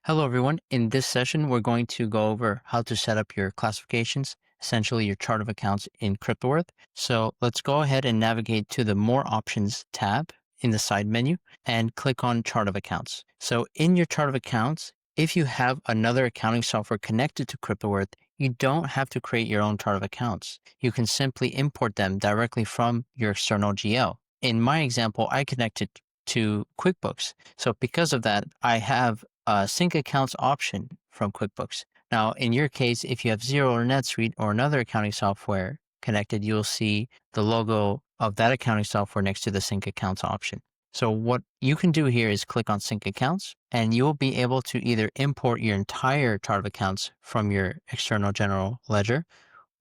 Hello everyone. In this session, we're going to go over how to set up your classifications, essentially your chart of accounts in Cryptoworth. So let's go ahead and navigate to the More Options tab in the side menu and click on Chart of Accounts. So in your chart of accounts, if you have another accounting software connected to Cryptoworth, you don't have to create your own chart of accounts. You can simply import them directly from your external GL. In my example, I connected to QuickBooks. So because of that, I have a sync accounts option from QuickBooks. Now, in your case, if you have Xero or NetSuite or another accounting software connected, you'll see the logo of that accounting software next to the sync accounts option. So what you can do here is click on sync accounts and you'll be able to either import your entire chart of accounts from your external general ledger,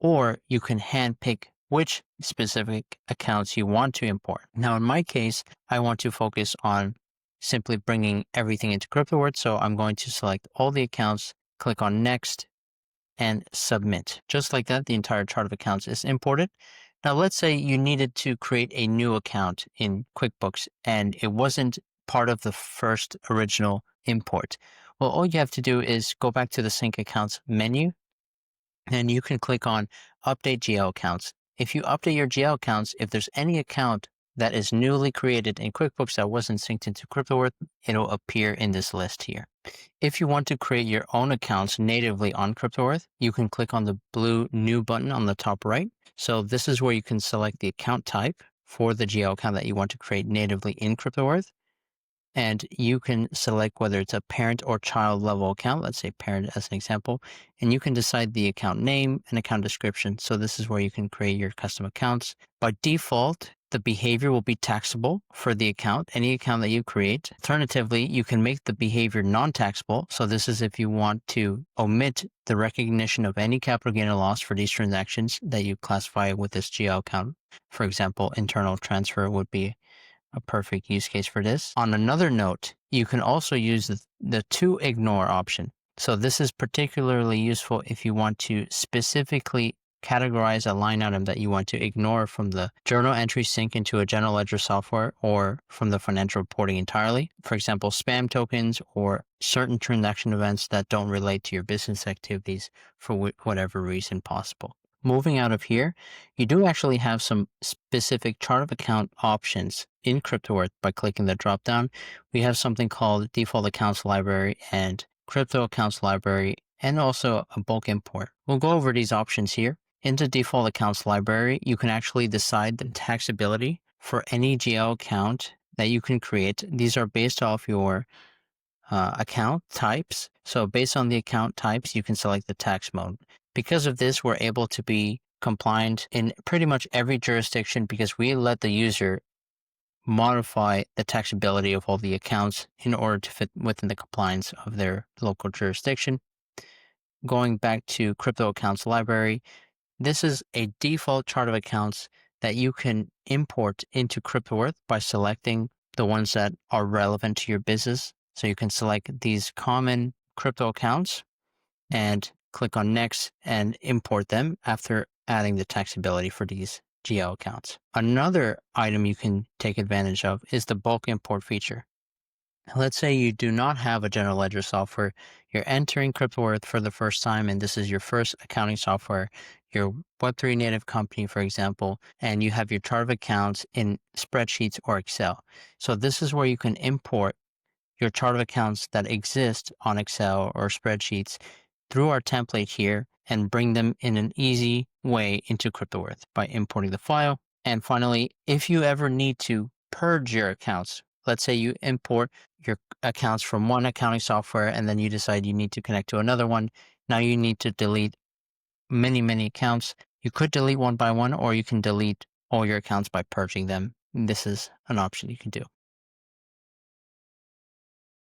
or you can handpick which specific accounts you want to import. Now, in my case, I want to focus on simply bringing everything into Cryptoworth. So I'm going to select all the accounts, click on next and submit. Just like that, the entire chart of accounts is imported. Now, let's say you needed to create a new account in QuickBooks and it wasn't part of the first original import. Well, all you have to do is go back to the sync accounts menu and you can click on update GL accounts. If you update your GL accounts, if there's any account that is newly created in QuickBooks that wasn't synced into Cryptoworth, it'll appear in this list here. If you want to create your own accounts natively on Cryptoworth, you can click on the blue new button on the top right. So this is where you can select the account type for the GL account that you want to create natively in Cryptoworth. And you can select whether it's a parent or child level account, let's say parent as an example, and you can decide the account name and account description. So this is where you can create your custom accounts. By default, the behavior will be taxable for the account, any account that you create. Alternatively, you can make the behavior non-taxable. So this is if you want to omit the recognition of any capital gain or loss for these transactions that you classify with this GL account. For example, internal transfer would be a perfect use case for this. On another note, you can also use the to ignore option. So this is particularly useful if you want to specifically categorize a line item that you want to ignore from the journal entry sync into a general ledger software or from the financial reporting entirely. For example, spam tokens or certain transaction events that don't relate to your business activities for whatever reason possible. Moving out of here, you do actually have some specific chart of account options in Cryptoworth. By clicking the drop down, we have something called default accounts library and crypto accounts library, and also a bulk import. We'll go over these options here. In the default accounts library, you can actually decide the taxability for any GL account that you can create. These are based off your account types. So based on the account types, you can select the tax mode. Because of this, we're able to be compliant in pretty much every jurisdiction because we let the user modify the taxability of all the accounts in order to fit within the compliance of their local jurisdiction. Going back to crypto accounts library, this is a default chart of accounts that you can import into Cryptoworth by selecting the ones that are relevant to your business. So you can select these common crypto accounts and click on next and import them after adding the taxability for these GL accounts. Another item you can take advantage of is the bulk import feature. Let's say you do not have a general ledger software, you're entering Cryptoworth for the first time, and this is your first accounting software, your Web3 native company, for example, and you have your chart of accounts in spreadsheets or Excel. So this is where you can import your chart of accounts that exist on Excel or spreadsheets through our template here and bring them in an easy way into Cryptoworth by importing the file. And finally, if you ever need to purge your accounts, let's say you import your accounts from one accounting software and then you decide you need to connect to another one. Now you need to delete many accounts. You could delete one by one, or you can delete all your accounts by purging them. This is an option you can do.